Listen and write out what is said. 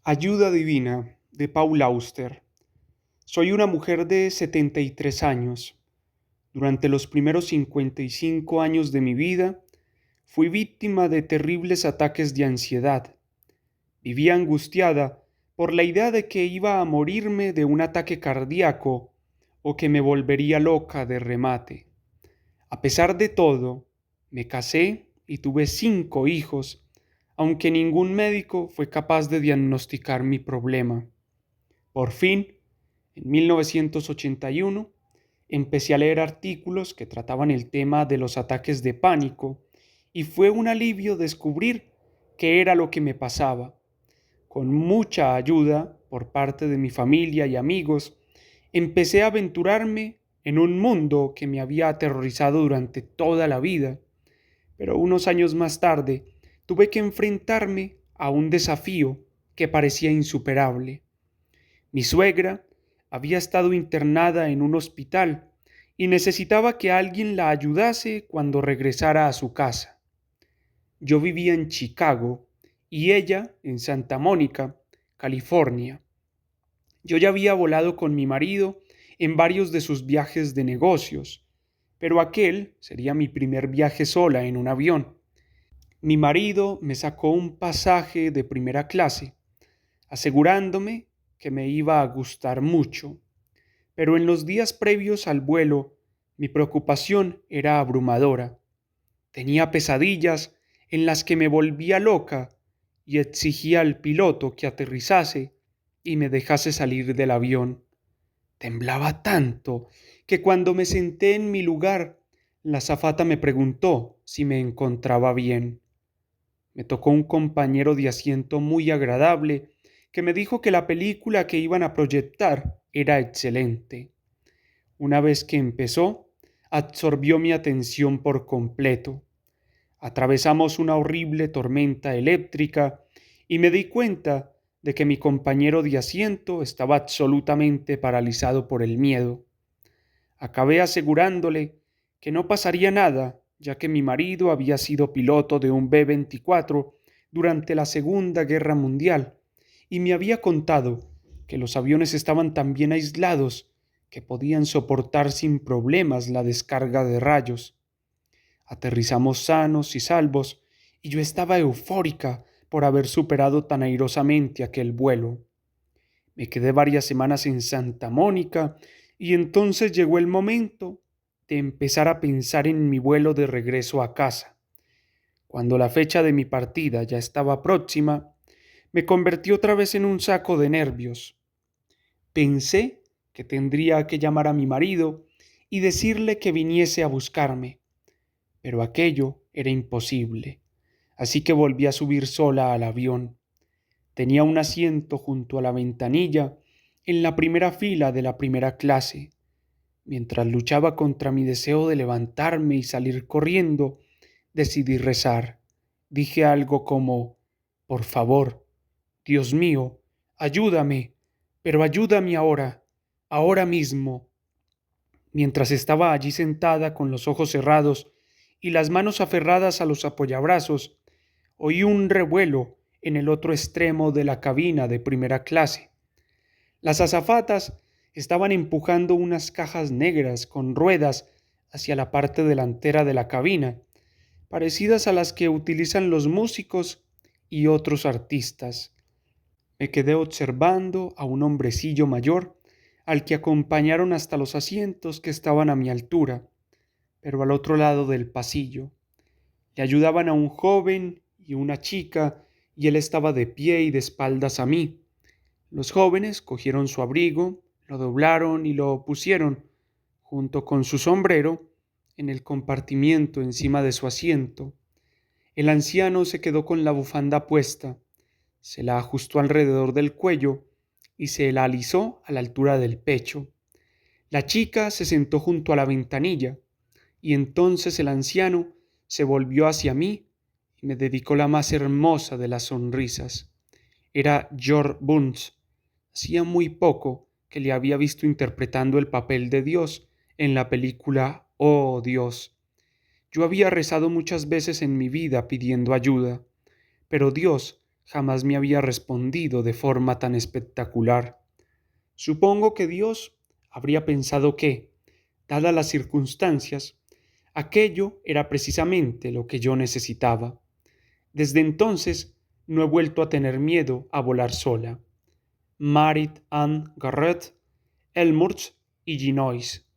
Ayuda Divina de Paul Auster. Soy una mujer de 73 años. Durante los primeros 55 años de mi vida, fui víctima de terribles ataques de ansiedad. Vivía angustiada por la idea de que iba a morirme de un ataque cardíaco o que me volvería loca de remate. A pesar de todo, me casé y tuve 5 hijos, aunque ningún médico fue capaz de diagnosticar mi problema. Por fin, en 1981, empecé a leer artículos que trataban el tema de los ataques de pánico y fue un alivio descubrir qué era lo que me pasaba. Con mucha ayuda por parte de mi familia y amigos, empecé a aventurarme en un mundo que me había aterrorizado durante toda la vida, pero unos años más tarde tuve que enfrentarme a un desafío que parecía insuperable. Mi suegra había estado internada en un hospital y necesitaba que alguien la ayudase cuando regresara a su casa. Yo vivía en Chicago y ella en Santa Mónica, California. Yo ya había volado con mi marido en varios de sus viajes de negocios, pero aquel sería mi primer viaje sola en un avión. Mi marido me sacó un pasaje de primera clase, asegurándome que me iba a gustar mucho, pero en los días previos al vuelo mi preocupación era abrumadora. Tenía pesadillas en las que me volvía loca y exigía al piloto que aterrizase y me dejase salir del avión. Temblaba tanto que cuando me senté en mi lugar, la azafata me preguntó si me encontraba bien. Me tocó un compañero de asiento muy agradable que me dijo que la película que iban a proyectar era excelente. Una vez que empezó, absorbió mi atención por completo. Atravesamos una horrible tormenta eléctrica y me di cuenta de que mi compañero de asiento estaba absolutamente paralizado por el miedo. Acabé asegurándole que no pasaría nada, ya que mi marido había sido piloto de un B-24 durante la Segunda Guerra Mundial y me había contado que los aviones estaban tan bien aislados que podían soportar sin problemas la descarga de rayos. Aterrizamos sanos y salvos y yo estaba eufórica por haber superado tan airosamente aquel vuelo. Me quedé varias semanas en Santa Mónica y entonces llegó el momento de empezar a pensar en mi vuelo de regreso a casa. Cuando la fecha de mi partida ya estaba próxima, me convertí otra vez en un saco de nervios. Pensé que tendría que llamar a mi marido y decirle que viniese a buscarme, pero aquello era imposible, así que volví a subir sola al avión. Tenía un asiento junto a la ventanilla en la primera fila de la primera clase. Mientras luchaba contra mi deseo de levantarme y salir corriendo, decidí rezar. Dije algo como, por favor, Dios mío, ayúdame, pero ayúdame ahora, ahora mismo. Mientras estaba allí sentada con los ojos cerrados y las manos aferradas a los apoyabrazos, oí un revuelo en el otro extremo de la cabina de primera clase. Las azafatas estaban empujando unas cajas negras con ruedas hacia la parte delantera de la cabina, parecidas a las que utilizan los músicos y otros artistas. Me quedé observando a un hombrecillo mayor al que acompañaron hasta los asientos que estaban a mi altura, pero al otro lado del pasillo. Le ayudaban a un joven y una chica y él estaba de pie y de espaldas a mí. Los jóvenes cogieron su abrigo, lo doblaron y lo pusieron, junto con su sombrero, en el compartimiento encima de su asiento. El anciano se quedó con la bufanda puesta, se la ajustó alrededor del cuello y se la alisó a la altura del pecho. La chica se sentó junto a la ventanilla y entonces el anciano se volvió hacia mí y me dedicó la más hermosa de las sonrisas. Era George Burns. Hacía muy poco que le había visto interpretando el papel de Dios en la película Oh Dios. Yo había rezado muchas veces en mi vida pidiendo ayuda, pero Dios jamás me había respondido de forma tan espectacular. Supongo que Dios habría pensado que, dadas las circunstancias, aquello era precisamente lo que yo necesitaba. Desde entonces no he vuelto a tener miedo a volar sola. Marit Anne Garrett, Elmhurst, Illinois.